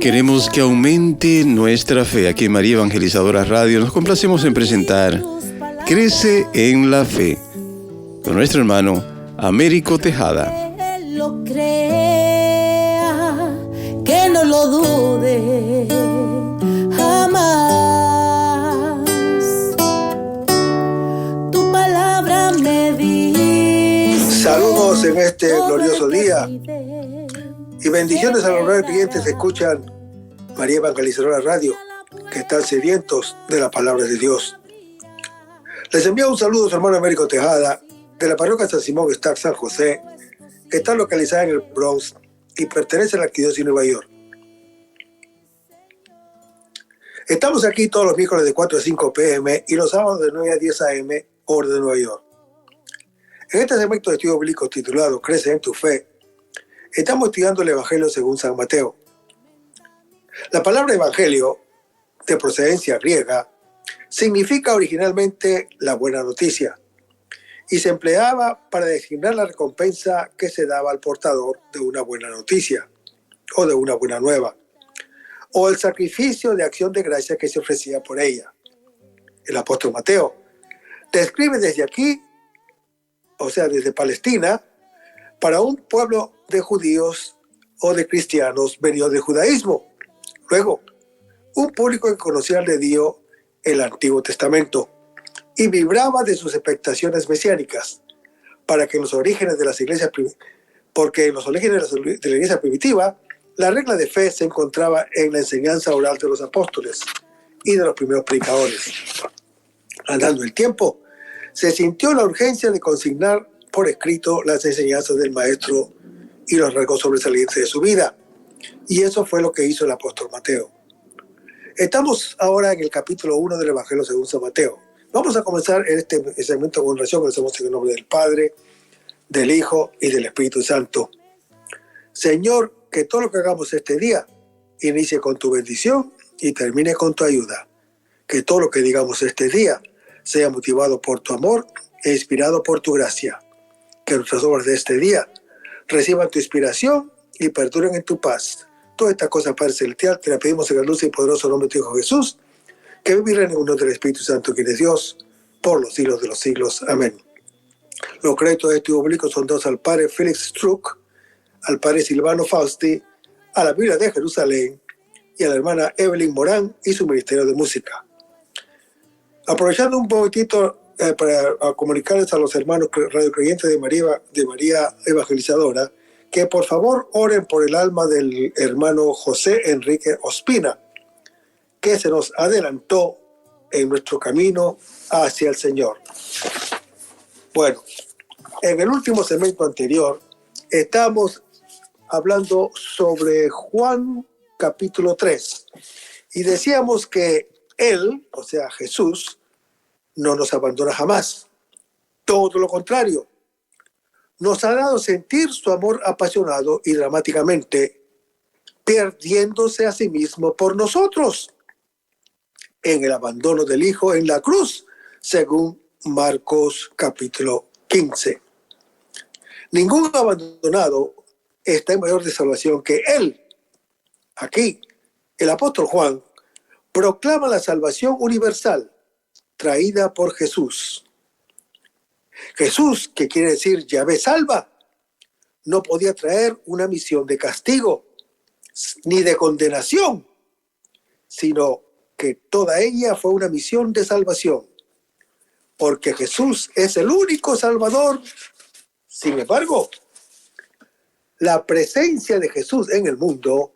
Queremos que aumente nuestra fe. Aquí en María Evangelizadora Radio nos complacemos en presentar Crece en la Fe con nuestro hermano Américo Tejada. Que lo crea, que no lo dude jamás. Tu palabra me dice. Saludos en este glorioso día y bendiciones a los clientes que escuchan María Evangelizadora Radio, que están sedientos de la palabra de Dios. Les envío un saludo a su hermano Américo Tejada, de la parroquia San Simón Stack San José, que está localizada en el Bronx y pertenece a la Arquidiócesis de Nueva York. Estamos aquí todos los miércoles de 4 a 5 p.m. y los sábados de 9 a 10 a.m. hora de Nueva York. En este segmento de estudio bíblico titulado Crece en tu Fe, estamos estudiando el Evangelio según San Mateo. La palabra Evangelio, de procedencia griega, significa originalmente la buena noticia y se empleaba para designar la recompensa que se daba al portador de una buena noticia o de una buena nueva, o el sacrificio de acción de gracia que se ofrecía por ella. El apóstol Mateo describe desde aquí, o sea, desde Palestina, para un pueblo de judíos o de cristianos venidos del judaísmo. Luego, un público que conocía de Dios el Antiguo Testamento y vibraba de sus expectaciones mesiánicas, para que en los orígenes de las iglesias, porque en los orígenes de la iglesia primitiva, la regla de fe se encontraba en la enseñanza oral de los apóstoles y de los primeros predicadores. Andando el tiempo, se sintió la urgencia de consignar por escrito las enseñanzas del maestro y los rasgos sobresalientes de su vida. Y eso fue lo que hizo el apóstol Mateo. Estamos ahora en el capítulo 1 del Evangelio según San Mateo. Vamos a comenzar en este segmento con oración. Conocemos en el nombre del Padre, del Hijo y del Espíritu Santo. Señor, que todo lo que hagamos este día inicie con tu bendición y termine con tu ayuda. Que todo lo que digamos este día sea motivado por tu amor e inspirado por tu gracia. Que nuestras obras de este día reciban tu inspiración y perduren en tu paz. Todas estas cosas, Padre Celestial, te las pedimos en el dulce y poderoso nombre de tu Hijo Jesús, que vivirá en el mundo del Espíritu Santo, quien es Dios, por los siglos de los siglos. Amén. Los créditos de estudio público son dos al Padre Félix Struck, al Padre Silvano Fausti, a la Biblia de Jerusalén y a la hermana Evelyn Morán y su Ministerio de Música. Aprovechando un poquitito para comunicarles a los hermanos radiocreyentes de María Evangelizadora, que por favor oren por el alma del hermano José Enrique Ospina, que se nos adelantó en nuestro camino hacia el Señor. Bueno, en el último segmento anterior estamos hablando sobre Juan capítulo 3 y decíamos que Él, o sea Jesús, no nos abandona jamás. Todo lo contrario. Nos ha dado sentir su amor apasionado y dramáticamente, perdiéndose a sí mismo por nosotros en el abandono del Hijo en la cruz, según Marcos capítulo 15. Ningún abandonado está en mayor de salvación que Él. Aquí, el apóstol Juan proclama la salvación universal traída por Jesús. Jesús, que quiere decir Yahvé salva, no podía traer una misión de castigo ni de condenación, sino que toda ella fue una misión de salvación, porque Jesús es el único Salvador. Sin embargo, la presencia de Jesús en el mundo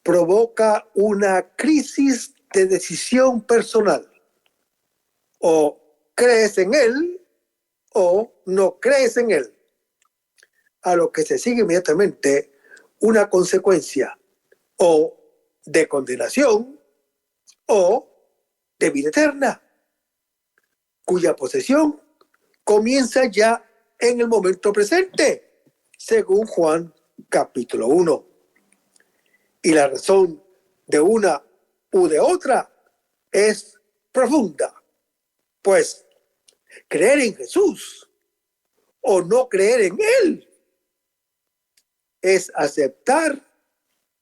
provoca una crisis de decisión personal. O crees en Él o no crees en Él, a lo que se sigue inmediatamente una consecuencia o de condenación o de vida eterna, cuya posesión comienza ya en el momento presente, según Juan capítulo 1. Y la razón de una u de otra es profunda, pues creer en Jesús o no creer en Él es aceptar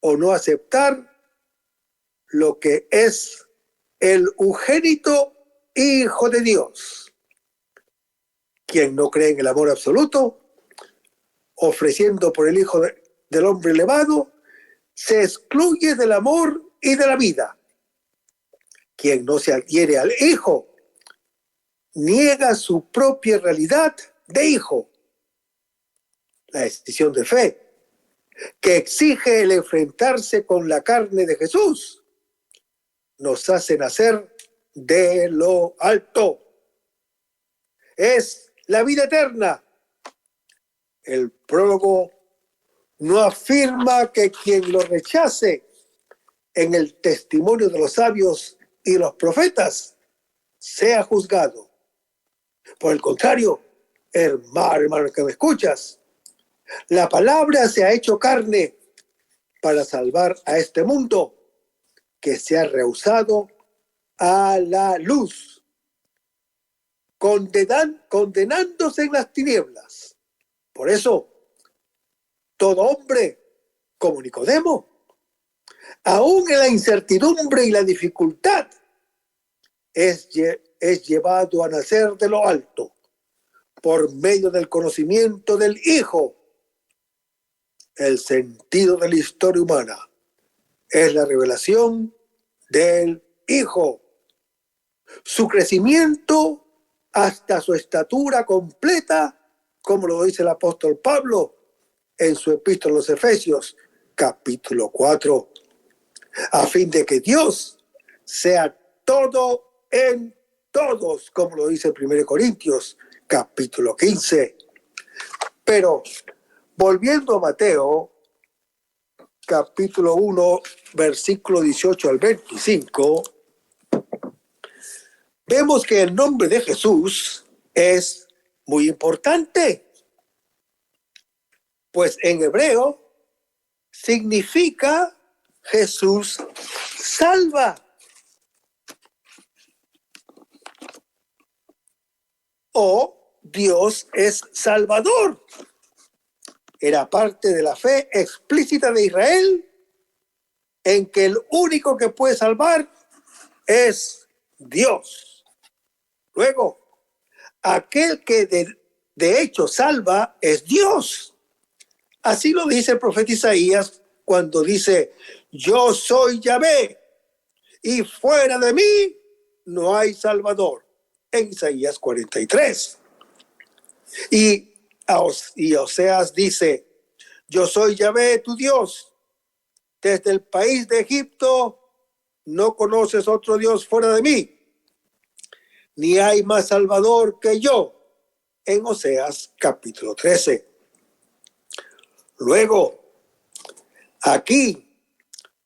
o no aceptar lo que es el unigénito Hijo de Dios. Quien no cree en el amor absoluto, ofreciendo por el Hijo del Hombre elevado, se excluye del amor y de la vida. Quien no se adhiere al Hijo, niega su propia realidad de hijo. La decisión de fe, que exige el enfrentarse con la carne de Jesús, nos hace nacer de lo alto. Es la vida eterna. El prólogo no afirma que quien lo rechace en el testimonio de los sabios y los profetas sea juzgado. Por el contrario, hermano que me escuchas, la palabra se ha hecho carne para salvar a este mundo que se ha rehusado a la luz, condenándose en las tinieblas. Por eso, todo hombre como Nicodemo, aún en la incertidumbre y la dificultad, es llevado a nacer de lo alto por medio del conocimiento del Hijo. El sentido de la historia humana es la revelación del Hijo. Su crecimiento hasta su estatura completa, como lo dice el apóstol Pablo en su epístola a los Efesios, capítulo 4, a fin de que Dios sea todo en todos, como lo dice en 1 Corintios, capítulo 15. Pero, volviendo a Mateo, capítulo 1, versículo 18 al 25, vemos que el nombre de Jesús es muy importante, pues en hebreo significa Jesús salva. O Dios es Salvador. Era parte de la fe explícita de Israel en que el único que puede salvar es Dios. Luego, aquel que de hecho salva es Dios. Así lo dice el profeta Isaías cuando dice: yo soy Yahvé y fuera de mí no hay Salvador, en Isaías 43. Y Oseas dice: yo soy Yahvé tu Dios, desde el país de Egipto no conoces otro Dios fuera de mí, ni hay más Salvador que yo, en Oseas capítulo 13. Luego, aquí,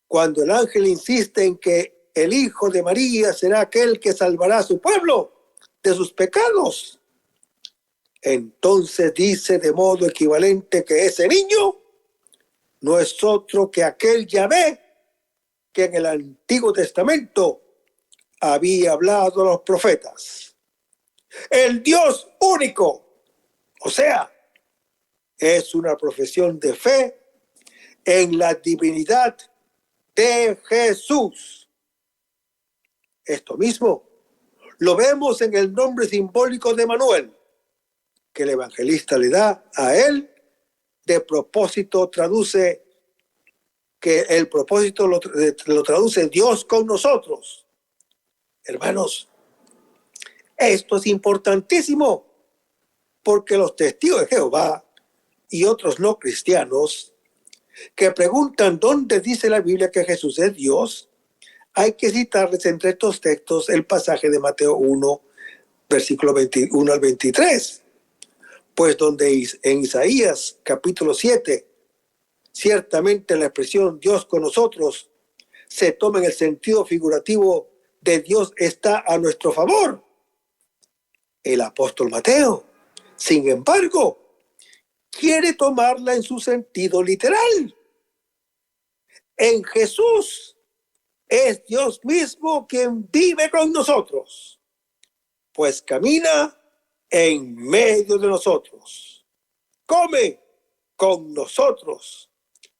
cuando el ángel insiste en que el Hijo de María será aquel que salvará a su pueblo de sus pecados, entonces dice de modo equivalente que ese niño no es otro que aquel Yahvé que en el Antiguo Testamento había hablado a los profetas. El Dios único, o sea, es una profesión de fe en la divinidad de Jesús. Esto mismo lo vemos en el nombre simbólico de Manuel, que el evangelista le da a él. De propósito traduce, que el propósito lo traduce Dios con nosotros. Hermanos, esto es importantísimo, porque los testigos de Jehová y otros no cristianos que preguntan dónde dice la Biblia que Jesús es Dios, hay que citarles entre estos textos el pasaje de Mateo 1, versículo 21 al 23, pues donde en Isaías capítulo 7, ciertamente la expresión Dios con nosotros se toma en el sentido figurativo de Dios está a nuestro favor. El apóstol Mateo, sin embargo, quiere tomarla en su sentido literal. En Jesús es Dios mismo quien vive con nosotros, pues camina en medio de nosotros, come con nosotros,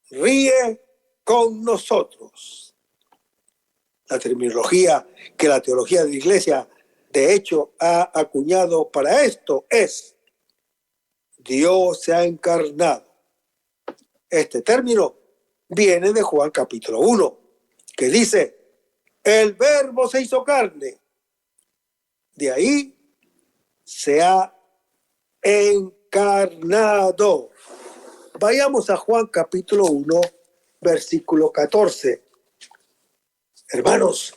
ríe con nosotros. La terminología que la teología de la Iglesia de hecho ha acuñado para esto es: Dios se ha encarnado. Este término viene de Juan capítulo 1, que dice: el verbo se hizo carne. De ahí se ha encarnado. Vayamos a Juan capítulo 1, versículo 14. Hermanos,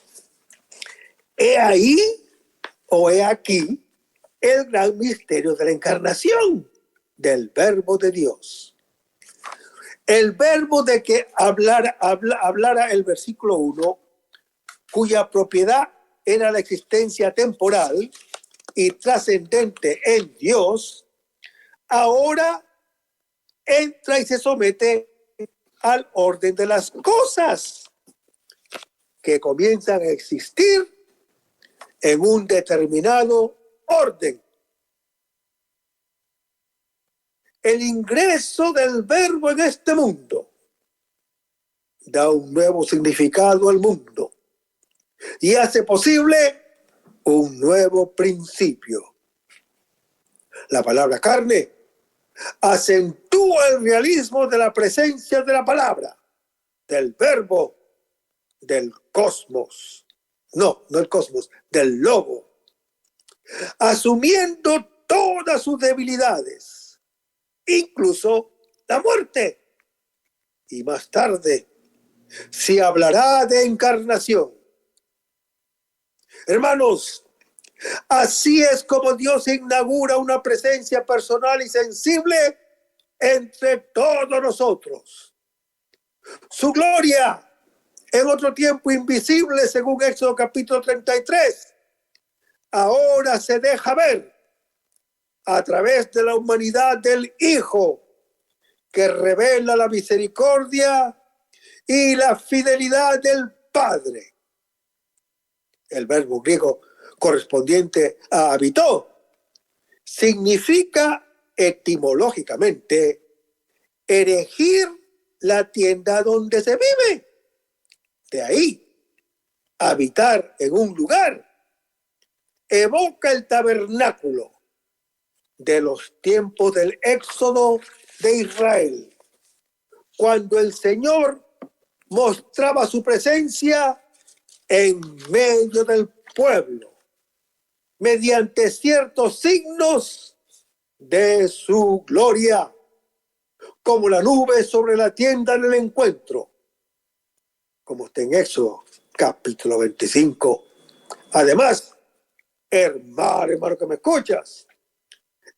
he ahí o he aquí el gran misterio de la encarnación del verbo de Dios. El verbo de que hablara el versículo 1, cuya propiedad era la existencia temporal y trascendente en Dios, ahora entra y se somete al orden de las cosas que comienzan a existir en un determinado orden. El ingreso del verbo en este mundo da un nuevo significado al mundo y hace posible un nuevo principio. La palabra carne acentúa el realismo de la presencia de la palabra, del verbo, del cosmos. No el cosmos, del logo. Asumiendo todas sus debilidades, incluso la muerte. Y más tarde se hablará de encarnación. Hermanos, así es como Dios inaugura una presencia personal y sensible entre todos nosotros. Su gloria, en otro tiempo invisible, según Éxodo capítulo 33, ahora se deja ver a través de la humanidad del Hijo, que revela la misericordia y la fidelidad del Padre. El verbo griego correspondiente a habitó significa etimológicamente erigir la tienda donde se vive. De ahí, habitar en un lugar evoca el tabernáculo de los tiempos del éxodo de Israel, cuando el Señor mostraba su presencia en medio del pueblo, mediante ciertos signos de su gloria, como la nube sobre la tienda del encuentro, como está en Éxodo capítulo 25. Además, hermano que me escuchas,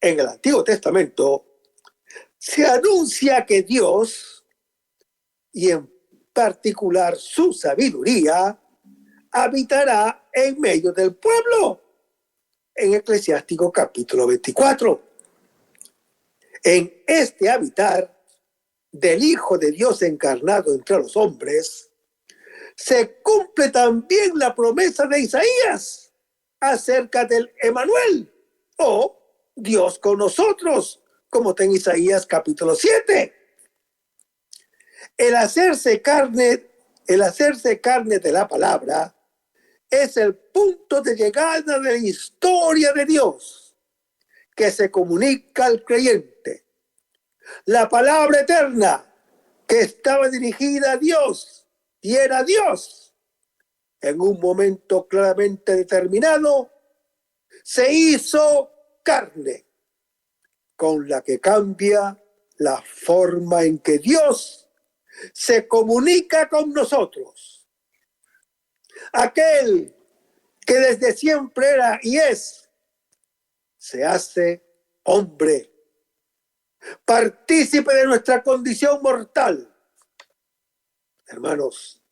en el Antiguo Testamento se anuncia que Dios, y en particular su sabiduría, habitará en medio del pueblo, en Eclesiástico capítulo 24. En este habitar del Hijo de Dios encarnado entre los hombres, se cumple también la promesa de Isaías acerca del Emanuel, o Dios con nosotros, como está en Isaías capítulo 7. El hacerse carne de la palabra es el punto de llegada de la historia de Dios, que se comunica al creyente. La palabra eterna, que estaba dirigida a Dios y era Dios, en un momento claramente determinado, se hizo carne, con la que cambia la forma en que Dios se comunica con nosotros. Aquel que desde siempre era y es, se hace hombre, partícipe de nuestra condición mortal. Hermanos,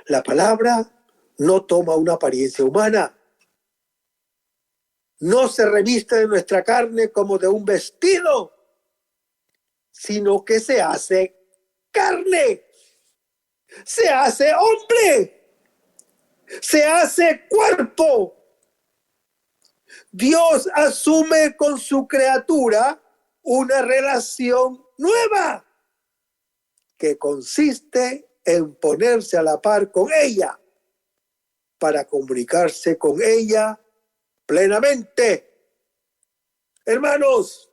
la palabra no toma una apariencia humana, no se reviste de nuestra carne como de un vestido, sino que se hace carne, se hace hombre, se hace cuerpo. Dios asume con su criatura una relación nueva que consiste en ponerse a la par con ella para comunicarse con ella plenamente. Hermanos,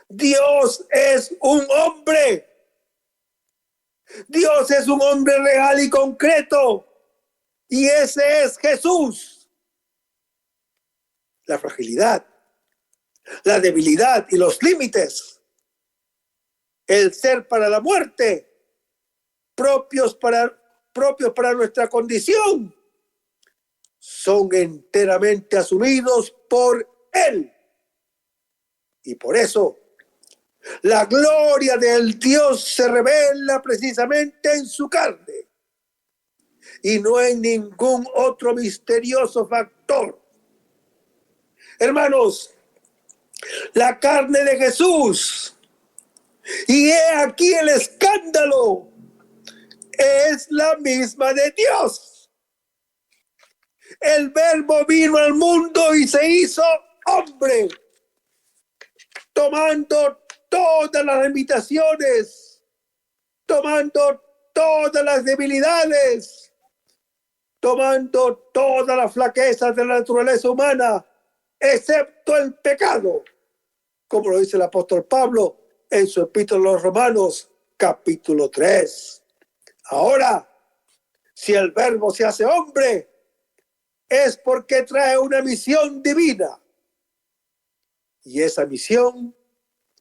Dios es un hombre. Dios es un hombre real y concreto. Y ese es Jesús. La fragilidad, la debilidad y los límites, el ser para la muerte, propios para nuestra condición, son enteramente asumidos por Él. Y por eso, la gloria del Dios se revela precisamente en su carne y no en ningún otro misterioso factor. Hermanos, la carne de Jesús, y he aquí el escándalo, es la misma de Dios. El Verbo vino al mundo y se hizo hombre, tomando todas las limitaciones, tomando todas las debilidades, tomando todas las flaquezas de la naturaleza humana, excepto el pecado, como lo dice el apóstol Pablo en su epístola a los Romanos, capítulo 3. Ahora, si el Verbo se hace hombre, es porque trae una misión divina. Y esa misión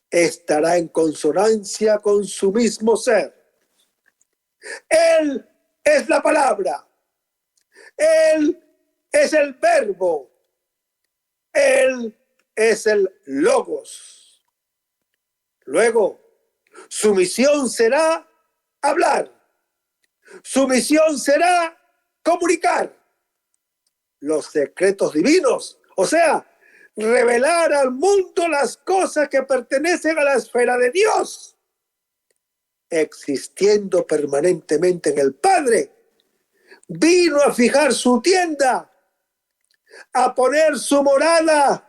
estará en consonancia con su mismo ser. Él es la palabra. Él es el Verbo. Él es el Logos. Luego, su misión será hablar. Su misión será comunicar los secretos divinos, o sea, revelar al mundo las cosas que pertenecen a la esfera de Dios, existiendo permanentemente en el Padre. Vino a fijar su tienda, a poner su morada,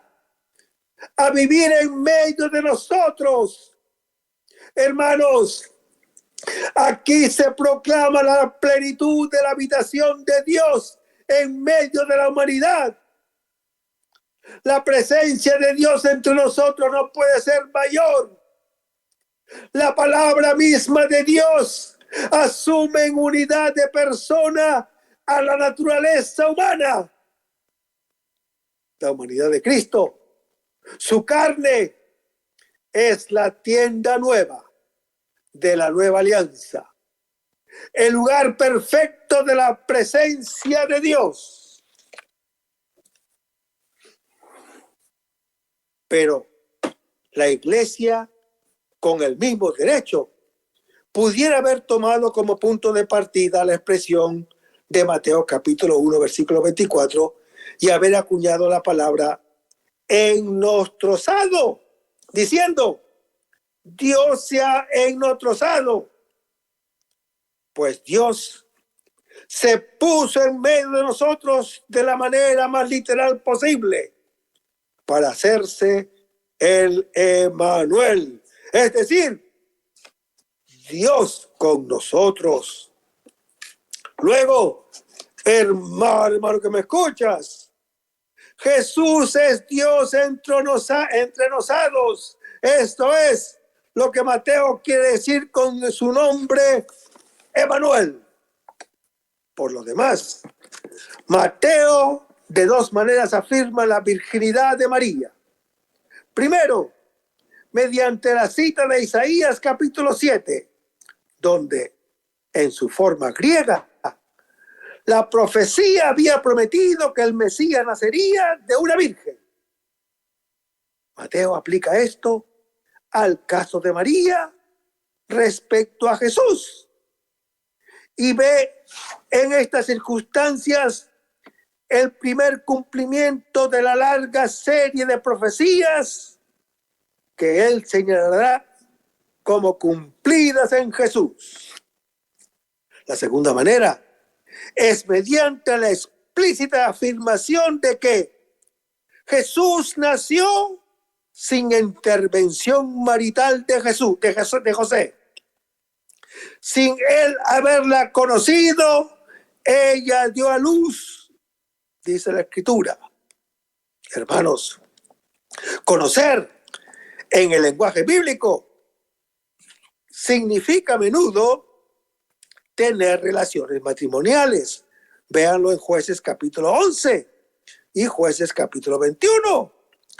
a vivir en medio de nosotros. Hermanos, aquí se proclama la plenitud de la habitación de Dios en medio de la humanidad. La presencia de Dios entre nosotros no puede ser mayor. La palabra misma de Dios asume en unidad de persona a la naturaleza humana. La humanidad de Cristo, su carne, es la tienda nueva de la nueva alianza, el lugar perfecto de la presencia de Dios. Pero la iglesia, con el mismo derecho, pudiera haber tomado como punto de partida la expresión de Mateo capítulo 1, versículo 24, y haber acuñado la palabra ennostrozado, diciendo, Dios se ha ennostrozado. Pues Dios se puso en medio de nosotros de la manera más literal posible para hacerse el Emmanuel, es decir, Dios con nosotros. Luego, hermano que me escuchas, Jesús es Dios entre nosotros. Esto es lo que Mateo quiere decir con su nombre Emmanuel. Por lo demás, Mateo de dos maneras afirma la virginidad de María. Primero, mediante la cita de Isaías capítulo 7, donde en su forma griega la profecía había prometido que el Mesías nacería de una virgen. Mateo aplica esto al caso de María respecto a Jesús y ve en estas circunstancias el primer cumplimiento de la larga serie de profecías que él señalará como cumplidas en Jesús. La segunda manera es mediante la explícita afirmación de que Jesús nació sin intervención marital de José. Sin él haberla conocido, ella dio a luz, dice la Escritura. Hermanos, conocer en el lenguaje bíblico significa a menudo tener relaciones matrimoniales. Véanlo en Jueces capítulo 11 y Jueces capítulo 21.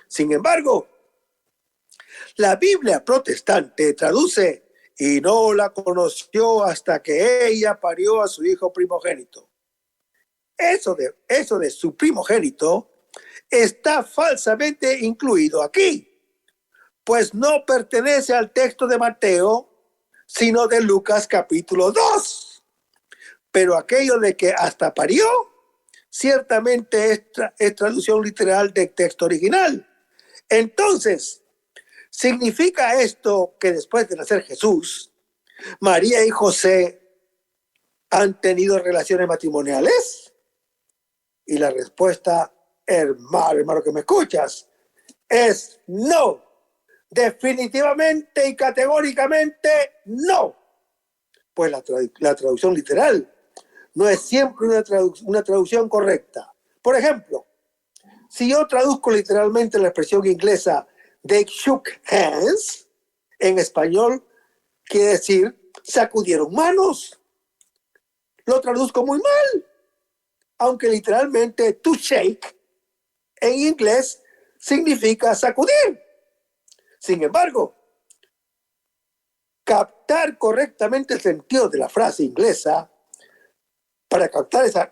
Sin embargo, la Biblia protestante traduce: y no la conoció hasta que ella parió a su hijo primogénito. Eso de su primogénito está falsamente incluido aquí, pues no pertenece al texto de Mateo, sino de Lucas capítulo 2. Pero aquello de que hasta parió, ciertamente es traducción literal del texto original. Entonces, ¿significa esto que después de nacer Jesús, María y José han tenido relaciones matrimoniales? Y la respuesta, hermano que me escuchas, es no. Definitivamente y categóricamente no. Pues la traducción literal no es siempre una traducción correcta. Por ejemplo, si yo traduzco literalmente la expresión inglesa "they shook hands", en español quiere decir sacudieron manos. Lo traduzco muy mal, aunque literalmente to shake en inglés significa sacudir. Sin embargo, captar correctamente el sentido de la frase inglesa, para captar esa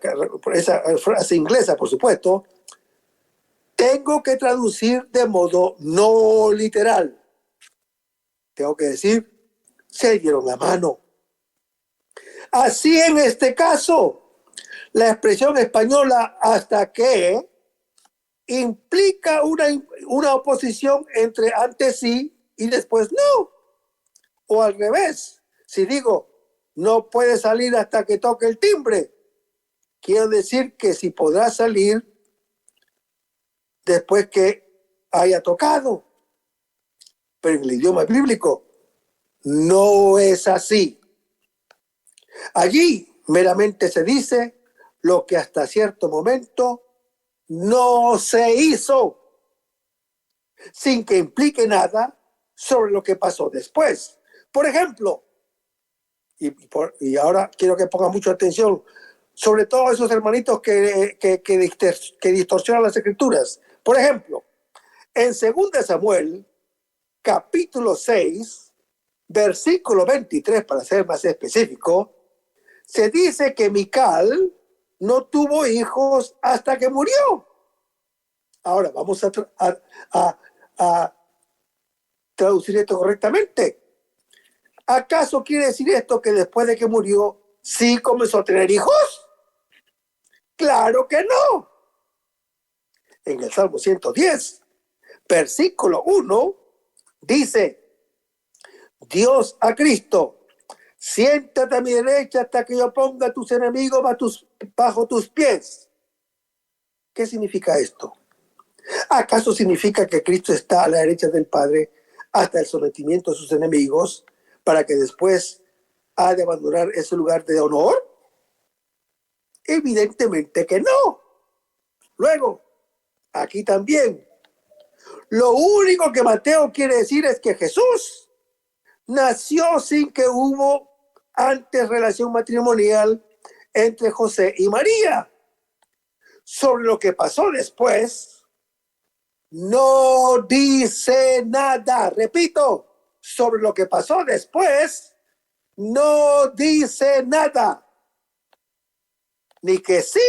frase inglesa, por supuesto, tengo que traducir de modo no literal. Tengo que decir, se dieron la mano. Así en este caso, la expresión española "hasta que" implica una oposición entre antes sí y después no. O al revés, si digo no puede salir hasta que toque el timbre, quiero decir que sí podrá salir después que haya tocado. Pero en el idioma bíblico no es así. Allí meramente se dice lo que hasta cierto momento no se hizo, sin que implique nada sobre lo que pasó después. Por ejemplo, y ahora quiero que pongan mucha atención, sobre todo esos hermanitos que distorsionan las escrituras. Por ejemplo, en 2 Samuel, capítulo 6, versículo 23, para ser más específico, se dice que Mical no tuvo hijos hasta que murió. Ahora vamos a traducir esto correctamente. ¿Acaso quiere decir esto que después de que murió sí comenzó a tener hijos? ¡Claro que no! En el Salmo 110, versículo 1, dice: Dios a Cristo, siéntate a mi derecha hasta que yo ponga a tus enemigos bajo tus pies. ¿Qué significa esto? ¿Acaso significa que Cristo está a la derecha del Padre hasta el sometimiento de sus enemigos, para que después ha de abandonar ese lugar de honor? Evidentemente que no. Luego, aquí también, lo único que Mateo quiere decir es que Jesús nació sin que hubo antes relación matrimonial entre José y María. Sobre lo que pasó después, no dice nada. Repito, sobre lo que pasó después, no dice nada. Ni que sí,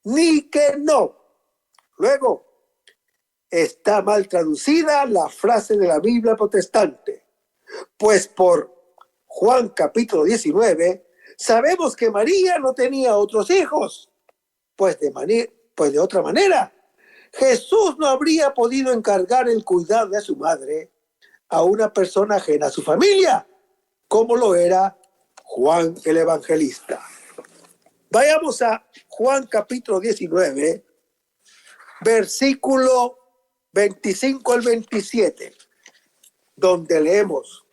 ni que no. Luego, está mal traducida la frase de la Biblia protestante, pues por Juan capítulo 19 sabemos que María no tenía otros hijos, pues de otra manera Jesús no habría podido encargar el cuidado de su madre a una persona ajena a su familia, como lo era Juan el Evangelista. Vayamos a Juan capítulo 19, versículo 25 al 27, donde leemos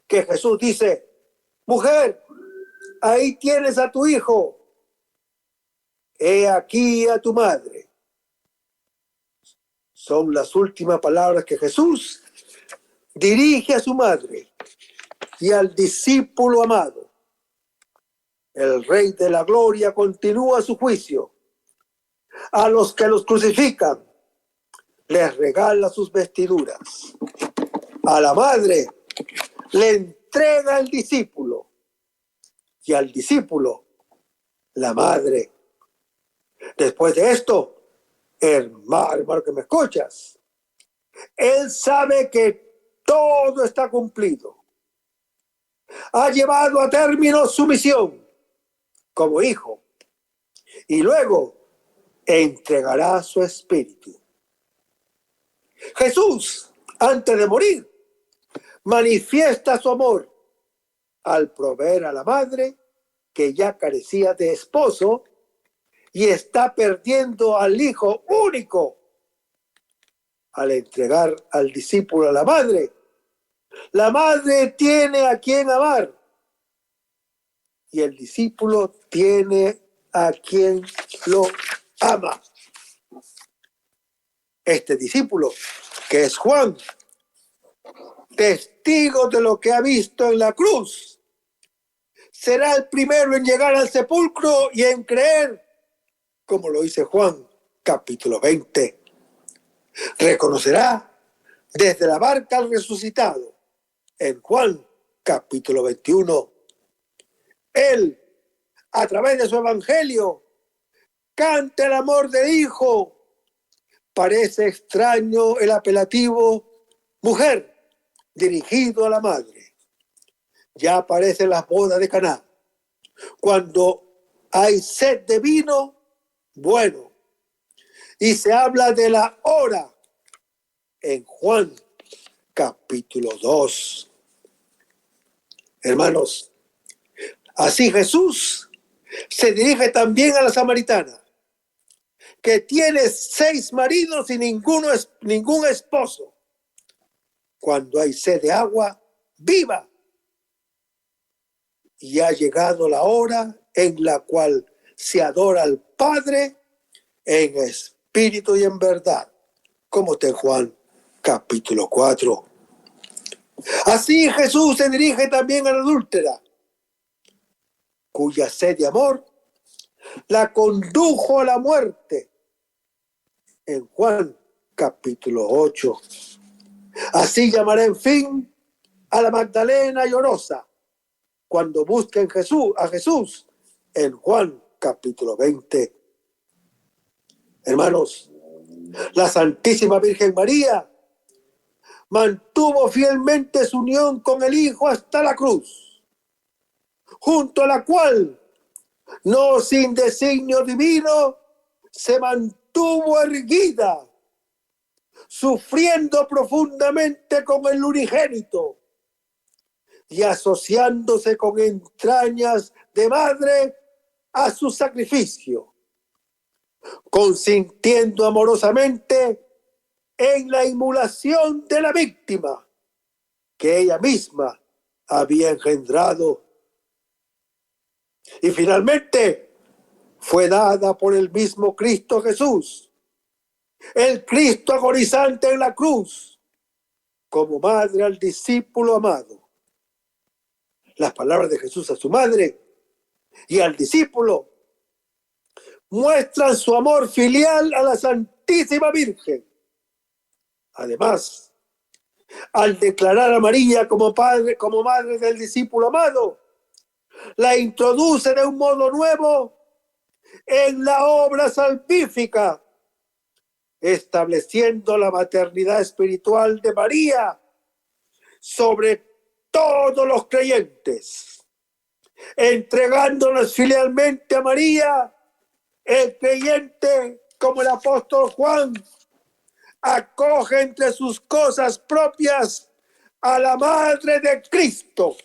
que Jesús dice: mujer, ahí tienes a tu hijo. He aquí a tu madre. Son las últimas palabras que Jesús dirige a su madre y al discípulo amado. El Rey de la Gloria continúa su juicio. A los que los crucifican, les regala sus vestiduras. A la madre le entrega el discípulo y al discípulo la madre. Después de esto, hermano que me escuchas, él sabe que todo está cumplido. Ha llevado a término su misión como hijo y luego entregará su espíritu. Jesús, antes de morir, manifiesta su amor al proveer a la madre que ya carecía de esposo y está perdiendo al hijo único. Al entregar al discípulo a la madre tiene a quien amar y el discípulo tiene a quien lo ama. Este discípulo, que es Juan, testigo de lo que ha visto en la cruz, será el primero en llegar al sepulcro y en creer, como lo dice Juan, capítulo 20. Reconocerá desde la barca al resucitado, en Juan, capítulo 21. Él, a través de su evangelio, canta el amor del Hijo. Parece extraño el apelativo mujer dirigido a la madre. Ya aparecen las bodas de Caná. Cuando hay sed de vino, bueno. Y se habla de la hora en Juan capítulo 2. Hermanos, así Jesús se dirige también a la samaritana, que tiene 6 maridos y ningún esposo. Cuando hay sed de agua viva, y ha llegado la hora en la cual se adora al Padre en espíritu y en verdad, como está en Juan capítulo 4. Así Jesús se dirige también a la adúltera, cuya sed de amor la condujo a la muerte, en Juan capítulo 8. Así llamará en fin a la Magdalena llorosa cuando busquen a Jesús en Juan capítulo 20. Hermanos, la Santísima Virgen María mantuvo fielmente su unión con el Hijo hasta la cruz, junto a la cual, no sin designio divino, se mantuvo erguida, sufriendo profundamente con el unigénito y asociándose con entrañas de madre a su sacrificio, consintiendo amorosamente en la inmolación de la víctima que ella misma había engendrado. Y finalmente fue dada por el mismo Cristo Jesús, el Cristo agonizante en la cruz, como madre al discípulo amado. Las palabras de Jesús a su madre y al discípulo muestran su amor filial a la Santísima Virgen. Además, al declarar a María como madre del discípulo amado, la introduce de un modo nuevo en la obra salvífica, estableciendo la maternidad espiritual de María sobre todos los creyentes, entregándonos filialmente a María. El creyente, como el apóstol Juan, acoge entre sus cosas propias a la Madre de Cristo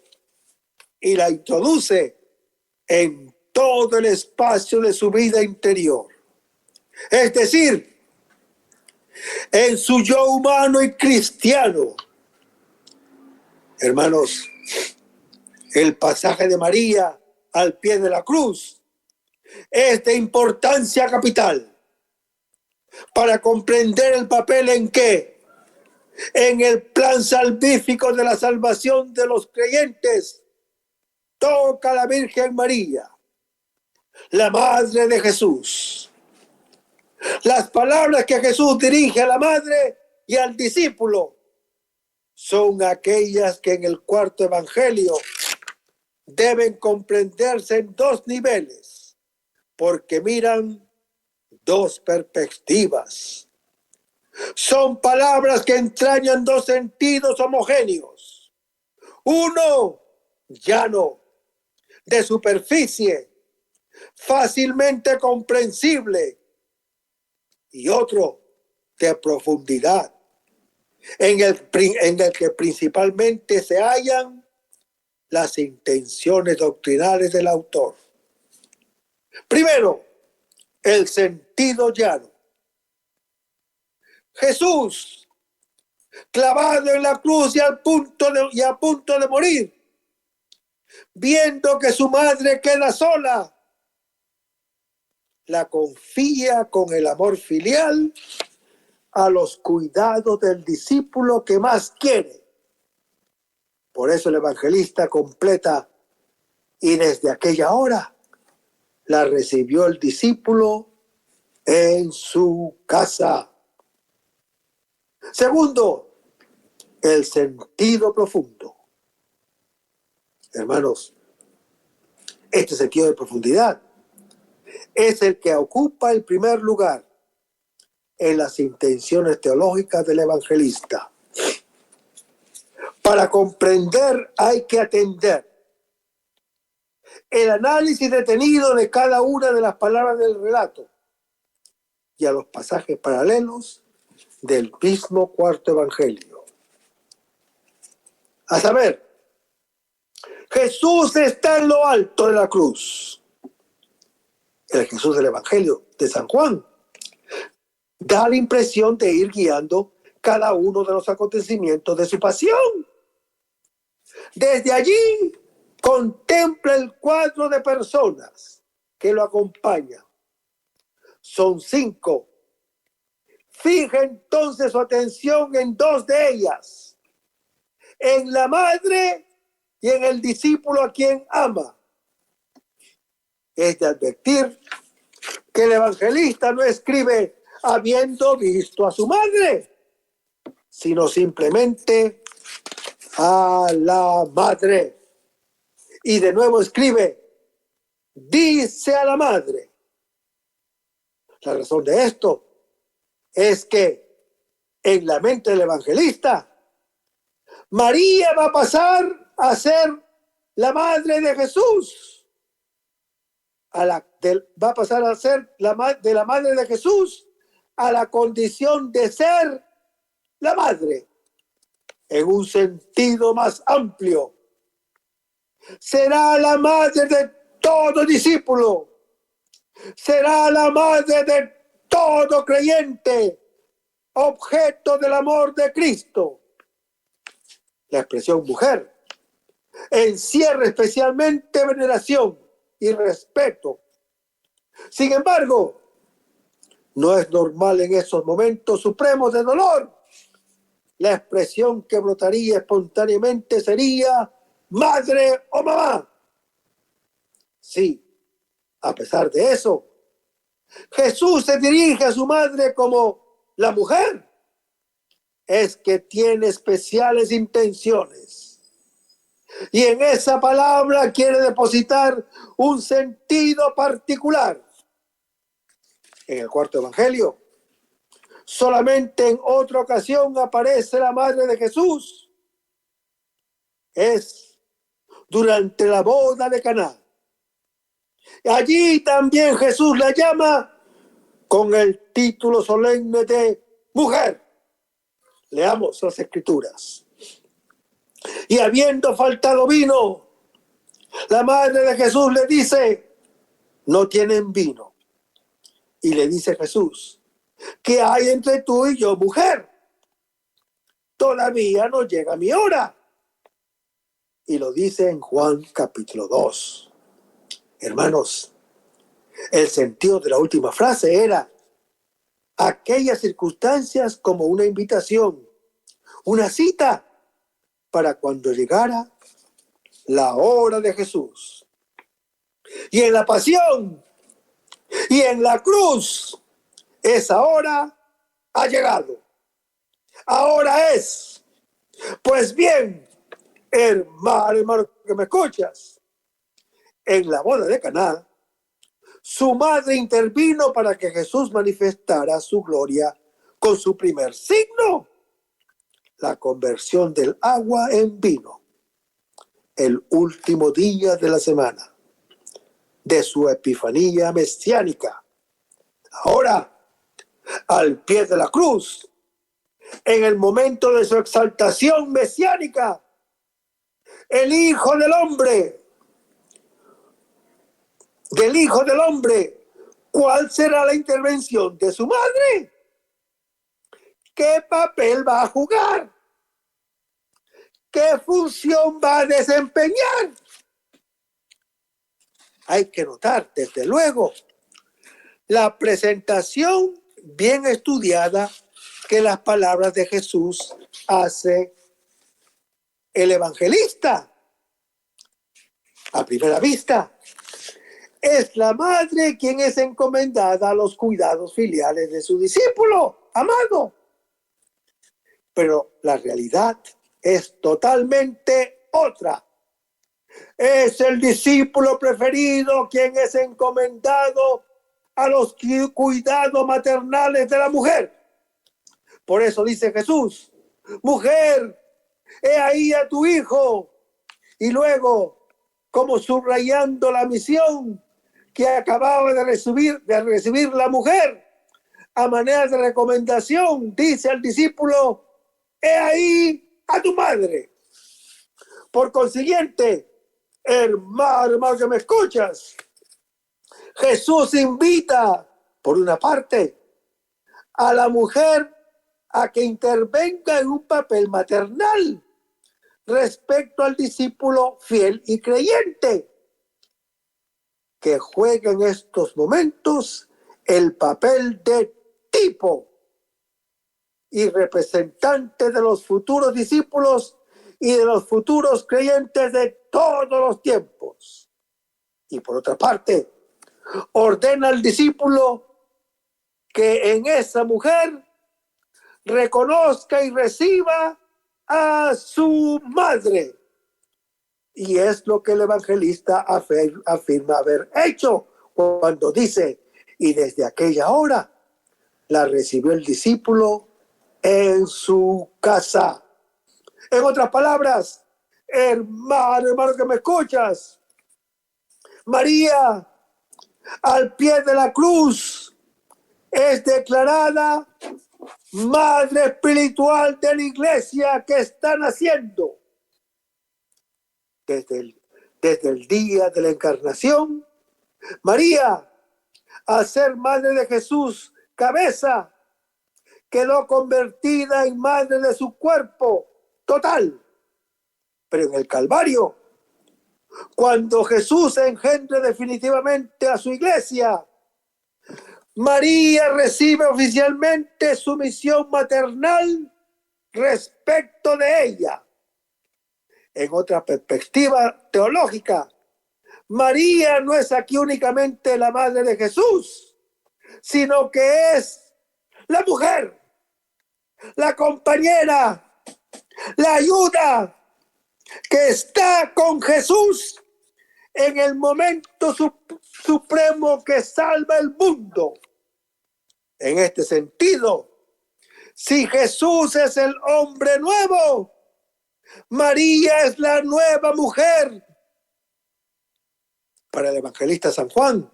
y la introduce en todo el espacio de su vida interior. Es decir, en su yo humano y cristiano. Hermanos, El pasaje de María al pie de la cruz es de importancia capital para comprender el papel en el plan salvífico de la salvación de los creyentes toca a la Virgen María, la Madre de Jesús. Las palabras que Jesús dirige a la Madre y al discípulo son aquellas que en el cuarto evangelio deben comprenderse en dos niveles, porque miran dos perspectivas. Son palabras que entrañan dos sentidos homogéneos. Uno, llano, de superficie, fácilmente comprensible, y otro, de profundidad, en el que principalmente se hallan las intenciones doctrinales del autor. Primero, el sentido llano. Jesús, clavado en la cruz y a punto de morir, viendo que su madre queda sola, la confía con el amor filial a los cuidados del discípulo que más quiere. Por eso el evangelista completa: y desde aquella hora la recibió el discípulo en su casa. Segundo, el sentido profundo. Hermanos, este sentido de profundidad es el que ocupa el primer lugar en las intenciones teológicas del evangelista. Para comprender hay que atender el análisis detenido de cada una de las palabras del relato y a los pasajes paralelos del mismo cuarto evangelio. A saber, Jesús está en lo alto de la cruz. El Jesús del evangelio de San Juan da la impresión de ir guiando cada uno de los acontecimientos de su pasión. Desde allí contempla el cuadro de personas que lo acompañan. Son 5. Fija entonces su atención en 2 de ellas, en la madre y en el discípulo a quien ama. Es de advertir que el evangelista no escribe habiendo visto a su madre, sino simplemente a la madre. Y de nuevo escribe, dice a la madre. La razón de esto es que en la mente del evangelista, María va a pasar a ser la madre de Jesús. Va a pasar a ser de la madre de Jesús a la condición de ser la madre, en un sentido más amplio. Será la madre de todo discípulo. Será la madre de todo creyente, objeto del amor de Cristo. La expresión mujer encierra especialmente veneración y respeto. Sin embargo, no es normal en esos momentos supremos de dolor. La expresión que brotaría espontáneamente sería madre o mamá. Sí, a pesar de eso, Jesús se dirige a su madre como la mujer. Es que tiene especiales intenciones. Y en esa palabra quiere depositar un sentido particular. En el cuarto evangelio, solamente en otra ocasión aparece la madre de Jesús. Es durante la boda de Caná. Allí también Jesús la llama con el título solemne de mujer. Leamos las escrituras. Y habiendo faltado vino, la madre de Jesús le dice, no tienen vino. Y le dice Jesús, ¿qué hay entre tú y yo, mujer? Todavía no llega mi hora. y lo dice en Juan capítulo 2. Hermanos, el sentido de la última frase era aquellas circunstancias como una invitación, una cita para cuando llegara la hora de Jesús. Y en la pasión y en la cruz, esa hora ha llegado. Ahora es. Pues bien, hermano que me escuchas, en la boda de Caná, su madre intervino para que Jesús manifestara su gloria con su primer signo, la conversión del agua en vino, el último día de la semana de su epifanía mesiánica. Ahora, al pie de la cruz, en el momento de su exaltación mesiánica, el Hijo del Hombre, ¿cuál será la intervención de su madre? ¿Qué papel va a jugar? ¿Qué función va a desempeñar? Hay que notar, desde luego, la presentación bien estudiada que las palabras de Jesús hace el evangelista. A primera vista, es la madre quien es encomendada a los cuidados filiales de su discípulo amado. Pero la realidad es totalmente otra. Es el discípulo preferido quien es encomendado a los cuidados maternales de la mujer. Por eso dice Jesús: mujer, he ahí a tu hijo. Y luego, como subrayando la misión que acababa de recibir la mujer, a manera de recomendación, dice al discípulo: he ahí a tu madre. Por consiguiente, hermano que me escuchas, Jesús invita, por una parte, a la mujer a que intervenga en un papel maternal respecto al discípulo fiel y creyente, que juega en estos momentos el papel de tipo y representante de los futuros discípulos y de los futuros creyentes de todos los tiempos. Y por otra parte, ordena al discípulo que en esa mujer reconozca y reciba a su madre. Y es lo que el evangelista afirma haber hecho cuando dice: y desde aquella hora la recibió el discípulo en su casa. En otras palabras, hermano que me escuchas, María, al pie de la cruz, es declarada madre espiritual de la iglesia que está naciendo. Desde el día de la encarnación, María, al ser madre de Jesús, cabeza, quedó convertida en madre de su cuerpo total. Pero en el Calvario, cuando Jesús engendre definitivamente a su iglesia, María recibe oficialmente su misión maternal respecto de ella. En otra perspectiva teológica, María no es aquí únicamente la madre de Jesús, sino que es la mujer, la compañera, la ayuda que está con Jesús en el momento supremo que salva el mundo. En este sentido, si Jesús es el hombre nuevo, María es la nueva mujer. Para el evangelista San Juan,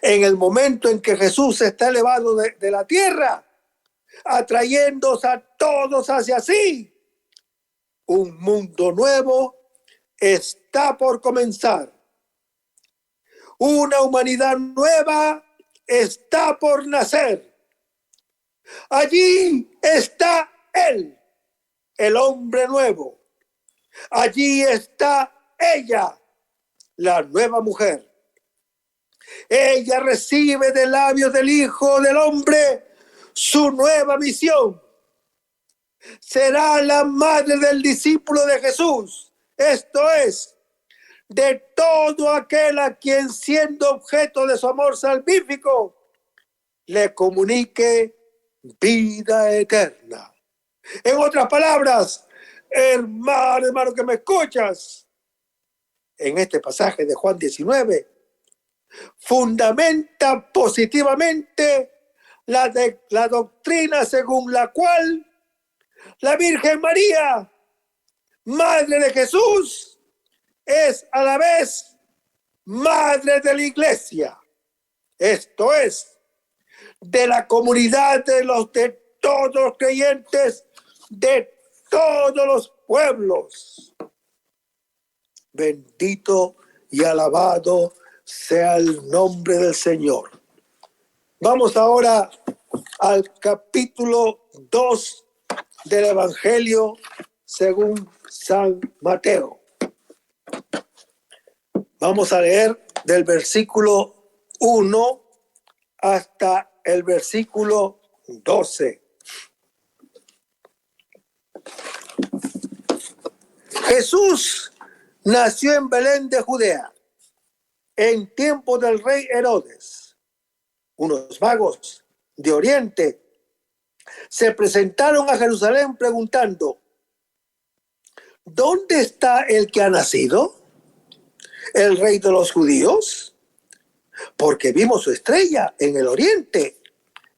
en el momento en que Jesús está elevado de la tierra, atrayéndose a todos hacia sí, un mundo nuevo está por comenzar. Una humanidad nueva está por nacer. Allí está Él, el hombre nuevo, Allí está ella, la nueva mujer. Ella recibe de labios del Hijo del Hombre su nueva misión. Será la madre del discípulo de Jesús. Esto es, de todo aquel a quien, siendo objeto de su amor salvífico, le comunique vida eterna. En otras palabras, hermano que me escuchas, en este pasaje de Juan 19, fundamenta positivamente la doctrina según la cual la Virgen María, Madre de Jesús, es a la vez Madre de la Iglesia. Esto es, de la comunidad de todos los creyentes, de todos los pueblos. Bendito y alabado sea el nombre del Señor. Vamos ahora al capítulo 2 del Evangelio según San Mateo. Vamos a leer del versículo 1 hasta el versículo 12. Jesús nació en Belén de Judea, en tiempo del rey Herodes. Unos magos de Oriente se presentaron a Jerusalén preguntando: ¿dónde está el que ha nacido, el rey de los judíos? Porque vimos su estrella en el oriente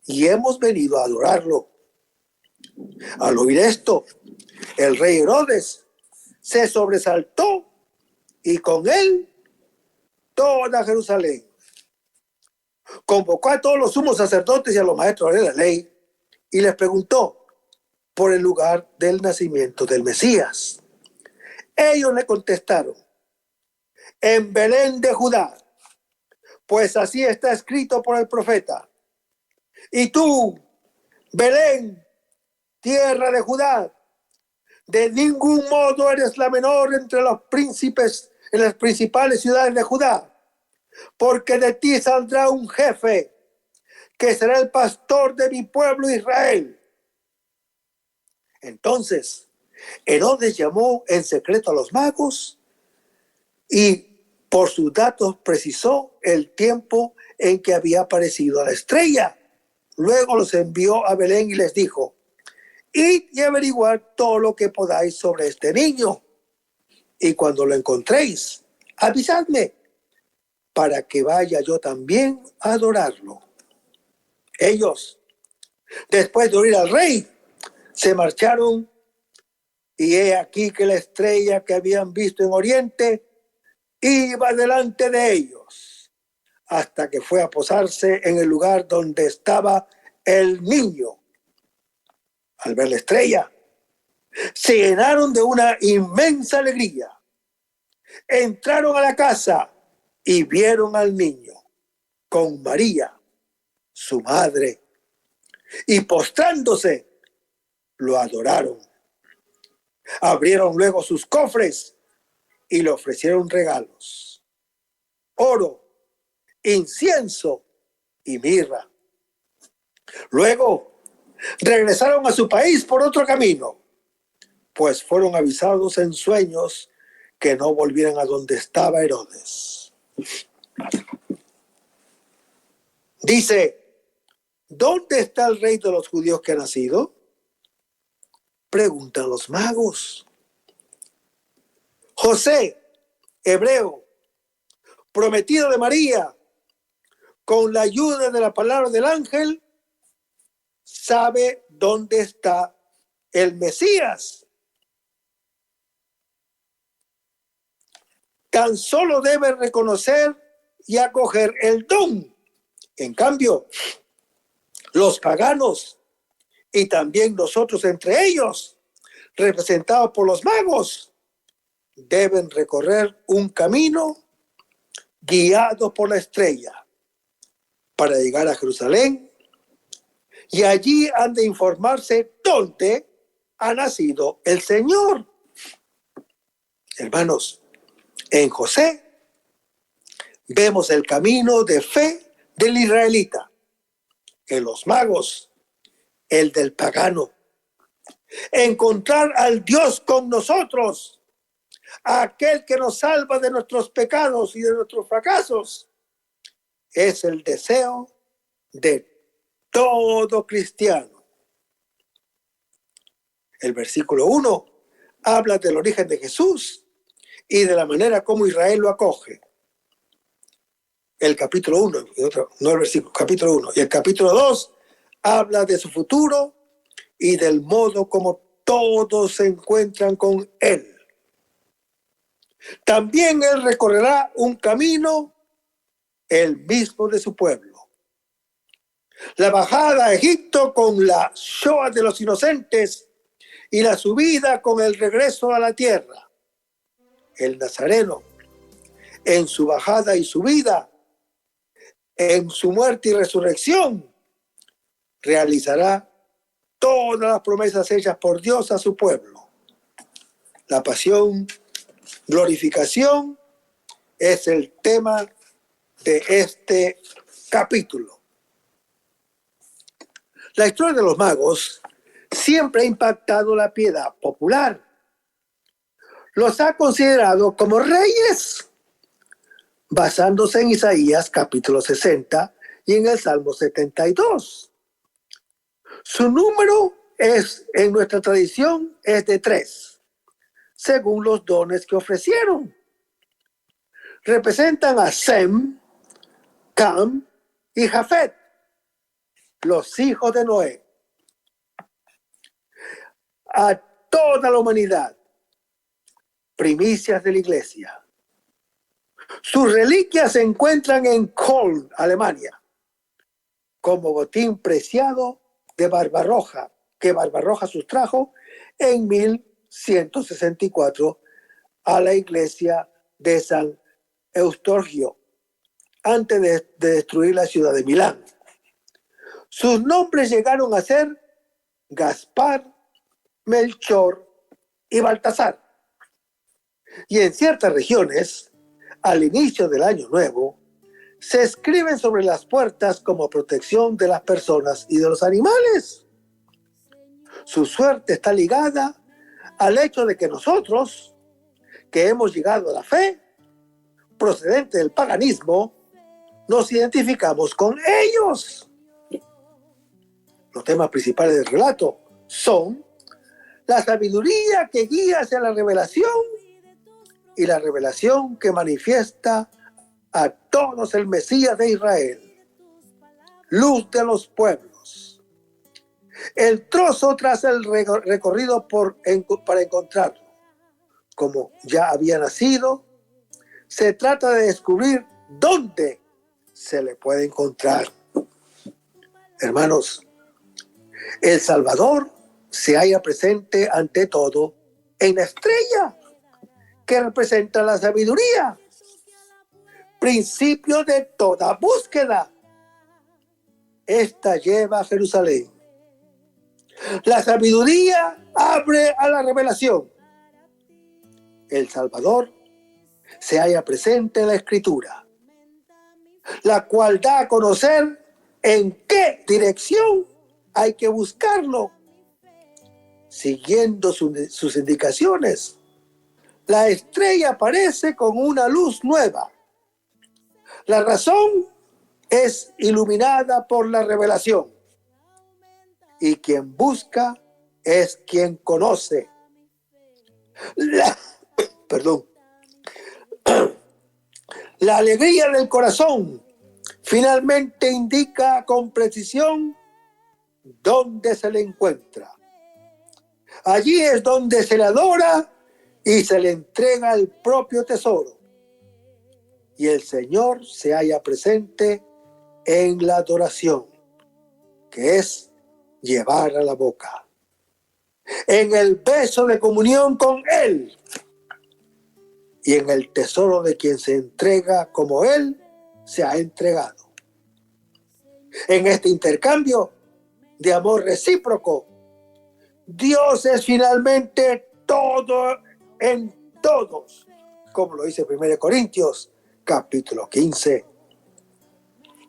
y hemos venido a adorarlo. Al oír esto, el rey Herodes se sobresaltó y con él toda Jerusalén. Convocó a todos los sumos sacerdotes y a los maestros de la ley y les preguntó por el lugar del nacimiento del Mesías. Ellos le contestaron: en Belén de Judá, pues así está escrito por el profeta. Y tú, Belén, tierra de Judá, de ningún modo eres la menor entre los príncipes en las principales ciudades de Judá, porque de ti saldrá un jefe que será el pastor de mi pueblo Israel. Entonces Herodes llamó en secreto a los magos y por sus datos precisó el tiempo en que había aparecido la estrella. Luego los envió a Belén y les dijo: id y averiguar todo lo que podáis sobre este niño, y cuando lo encontréis, avisadme para que vaya yo también a adorarlo. Ellos, después de oír al rey, se marcharon, y he aquí que la estrella que habían visto en Oriente iba delante de ellos, hasta que fue a posarse en el lugar donde estaba el niño. Al ver la estrella, se llenaron de una inmensa alegría. Entraron a la casa y vieron al niño con María, su madre, y postrándose, lo adoraron. Abrieron luego sus cofres y le ofrecieron regalos: oro, incienso y mirra. Luego regresaron a su país por otro camino, pues fueron avisados en sueños que no volvieran a donde estaba Herodes. Dice: ¿dónde está el rey de los judíos que ha nacido? Preguntan los magos. José, hebreo, prometido de María, con la ayuda de la palabra del ángel, sabe dónde está el Mesías. Tan solo debe reconocer y acoger el don. En cambio, los paganos, y también nosotros entre ellos, representados por los magos, deben recorrer un camino guiado por la estrella para llegar a Jerusalén, y allí han de informarse dónde ha nacido el Señor. Hermanos, en José vemos el camino de fe del israelita. En los magos, el del pagano. Encontrar al Dios con nosotros, aquel que nos salva de nuestros pecados y de nuestros fracasos, es el deseo de todo cristiano. El versículo 1 habla del origen de Jesús y de la manera como Israel lo acoge. El capítulo 1, no el versículo, capítulo 1. Y el capítulo 2 habla de su futuro y del modo como todos se encuentran con Él. También Él recorrerá un camino, el mismo de su pueblo. La bajada a Egipto con la Shoah de los inocentes y la subida con el regreso a la tierra. El Nazareno, en su bajada y subida, en su muerte y resurrección, realizará todas las promesas hechas por Dios a su pueblo. La pasión, glorificación, es el tema de este capítulo. La historia de los magos siempre ha impactado la piedad popular. Los ha considerado como reyes, basándose en Isaías capítulo 60 y en el Salmo 72. Su número en nuestra tradición es de 3, según los dones que ofrecieron. Representan a Sem, Cam y Jafet, los hijos de Noé. A toda la humanidad, primicias de la iglesia. Sus reliquias se encuentran en Köln, Alemania, como botín preciado de Barbarroja, que Barbarroja sustrajo en 1164 a la iglesia de San Eustorgio, antes de destruir la ciudad de Milán. Sus nombres llegaron a ser Gaspar, Melchor y Baltasar. Y en ciertas regiones, al inicio del Año Nuevo, se escriben sobre las puertas como protección de las personas y de los animales. Su suerte está ligada al hecho de que nosotros, que hemos llegado a la fe, procedente del paganismo, nos identificamos con ellos. Los temas principales del relato son la sabiduría que guía hacia la revelación y la revelación que manifiesta a todos el Mesías de Israel, luz de los pueblos. El trozo tras el recorrido para encontrarlo, como ya había nacido, se trata de descubrir dónde se le puede encontrar. Hermanos, el Salvador se halla presente ante todo en la estrella que representa la sabiduría, principio de toda búsqueda. Esta lleva a Jerusalén. La sabiduría abre a la revelación. El Salvador se halla presente en la Escritura, la cual da a conocer en qué dirección hay que buscarlo, siguiendo sus indicaciones. La estrella aparece con una luz nueva. La razón es iluminada por la revelación. Y quien busca es quien conoce. La alegría del corazón finalmente indica con precisión dónde se le encuentra. Allí es donde se le adora y se le entrega el propio tesoro. Y el Señor se halla presente en la adoración, que es llevar a la boca, en el beso de comunión con Él y en el tesoro de quien se entrega como Él se ha entregado. En este intercambio de amor recíproco, Dios es finalmente todo en todos, como lo dice 1 Corintios, capítulo 15.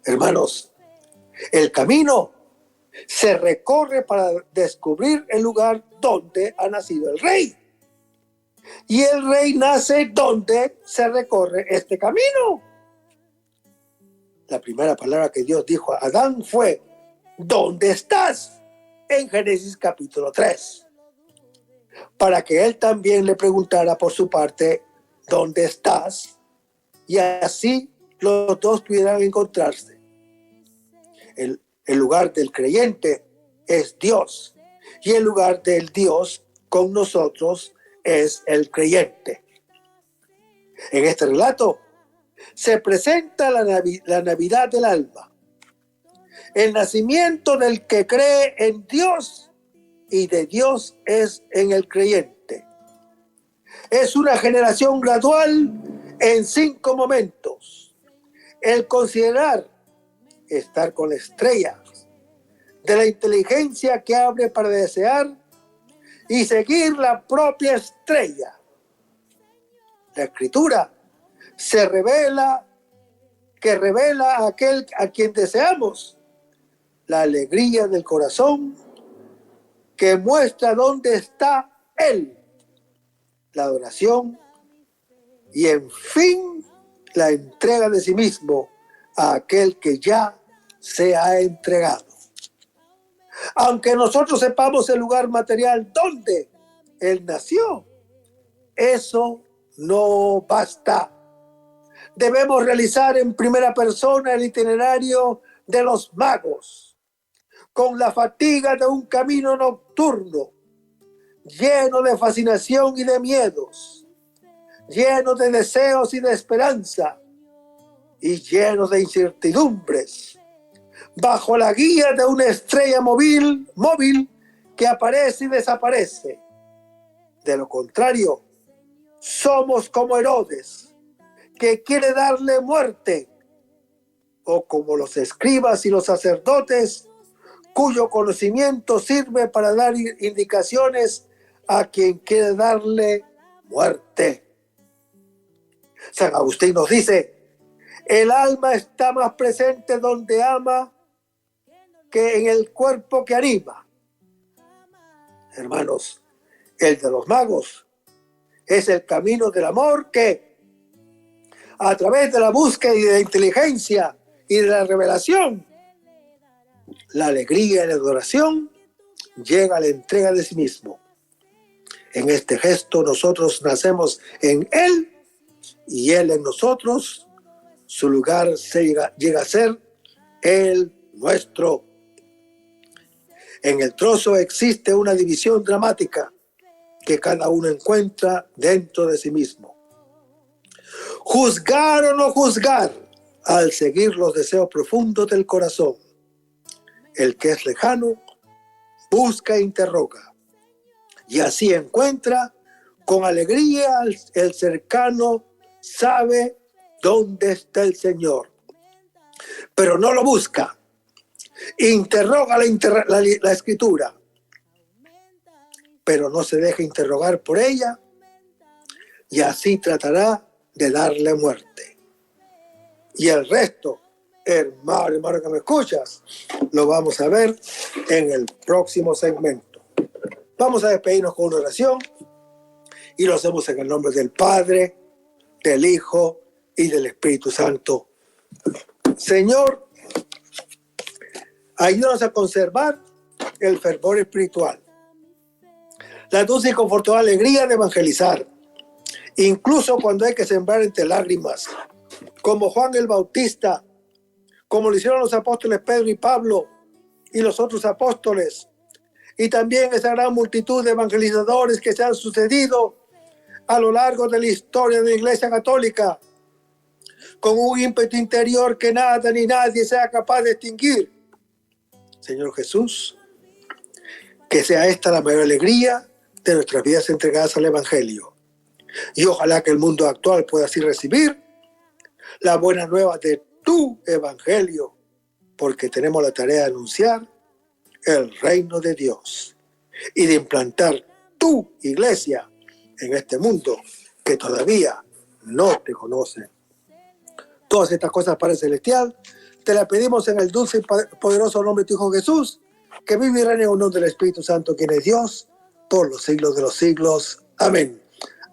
Hermanos, el camino se recorre para descubrir el lugar donde ha nacido el rey. Y el rey nace donde se recorre este camino. La primera palabra que Dios dijo a Adán fue: ¿dónde estás? En Génesis capítulo 3. Para que él también le preguntara por su parte: ¿dónde estás? Y así los dos pudieran encontrarse. El lugar del creyente es Dios, y el lugar del Dios con nosotros es el creyente. En este relato se presenta la Navidad del alma, el nacimiento del que cree en Dios y de Dios es en el creyente. Es una generación gradual en 5 momentos. El considerar estar con la estrella, de la inteligencia que abre para desear y seguir la propia estrella. La escritura revela a aquel a quien deseamos la alegría del corazón, que muestra dónde está Él, la adoración y en fin la entrega de sí mismo a aquel que ya se ha entregado. Aunque nosotros sepamos el lugar material donde Él nació, eso no basta. Debemos realizar en primera persona el itinerario de los magos, con la fatiga de un camino nocturno, lleno de fascinación y de miedos, lleno de deseos y de esperanza, y lleno de incertidumbres, bajo la guía de una estrella móvil que aparece y desaparece. De lo contrario, somos como Herodes, que quiere darle muerte, o como los escribas y los sacerdotes, cuyo conocimiento sirve para dar indicaciones a quien quiere darle muerte. San Agustín nos dice: el alma está más presente donde ama que en el cuerpo que anima. Hermanos, el de los magos es el camino del amor que, a través de la búsqueda y de la inteligencia y de la revelación, la alegría y la adoración, llega a la entrega de sí mismo. En este gesto nosotros nacemos en Él y Él en nosotros. Su lugar llega a ser el nuestro. En el trozo existe una división dramática que cada uno encuentra dentro de sí mismo. Juzgar o no juzgar al seguir los deseos profundos del corazón. El que es lejano busca e interroga, y así encuentra con alegría. El cercano sabe dónde está el Señor, pero no lo busca. Interroga la escritura, pero no se deja interrogar por ella, y así tratará de darle muerte. Y el resto, hermano que me escuchas, lo vamos a ver en el próximo segmento. Vamos a despedirnos con una oración y lo hacemos en el nombre del Padre, del Hijo y del Espíritu Santo. Señor, ayúdanos a conservar el fervor espiritual, la dulce y confortable alegría de evangelizar, incluso cuando hay que sembrar entre lágrimas, como Juan el Bautista, como lo hicieron los apóstoles Pedro y Pablo y los otros apóstoles, y también esa gran multitud de evangelizadores que se han sucedido a lo largo de la historia de la Iglesia Católica, con un ímpetu interior que nada ni nadie sea capaz de extinguir. Señor Jesús, que sea esta la mayor alegría de nuestras vidas entregadas al Evangelio. Y ojalá que el mundo actual pueda así recibir la buena nueva de tu Evangelio, porque tenemos la tarea de anunciar el reino de Dios y de implantar tu iglesia en este mundo que todavía no te conocen. Todas estas cosas, Padre Celestial, te las pedimos en el dulce y poderoso nombre de tu Hijo Jesús, que vive y reina en honor del Espíritu Santo, quien es Dios, por los siglos de los siglos. Amén.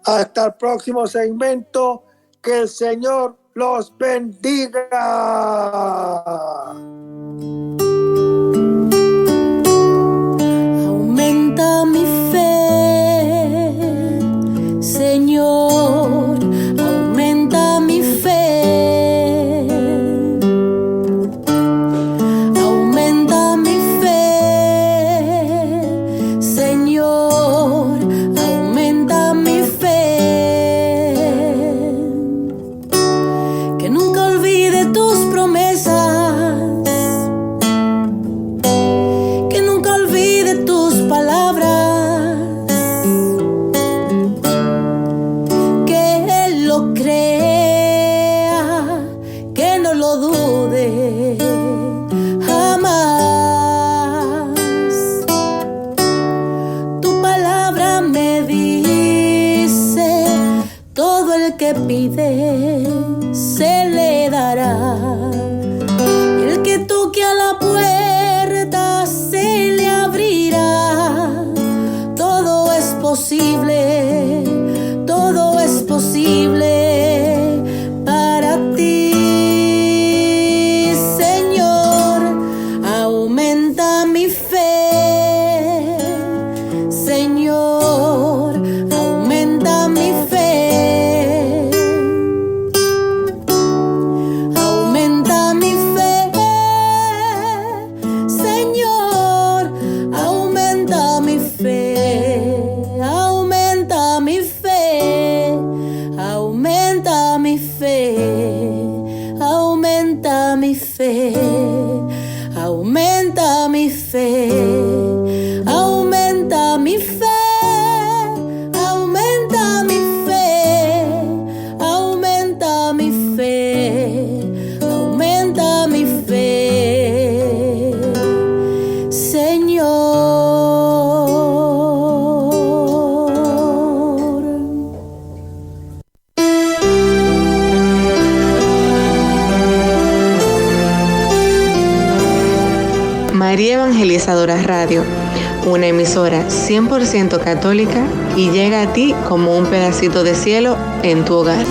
Hasta el próximo segmento. Que el Señor los bendiga. Aumenta mi fe, Señor, aumenta mi fe. Aumenta mi fe, Señor, aumenta mi fe. Que nunca olvide tus promesas, que nunca olvide tus palabras, que Él lo crea, que no lo dude jamás. Tu palabra me dice, todo el que pide se le dará, y el que toque a la puerta se le abrirá. Todo es posible para ti, Señor. Aumenta mi fe, Señor, aumenta mi fe. Aumenta mi fe, Señor, aumenta mi fe. Aumenta mi fe, aumenta mi fe. Aumenta mi fe, aumenta mi fe. Aumenta mi fe, aumenta mi fe. Aumenta mi fe, aumenta mi fe, Señor. María Evangelizadora Radio, una emisora 100% católica y llega a ti como un pedacito de cielo en tu hogar.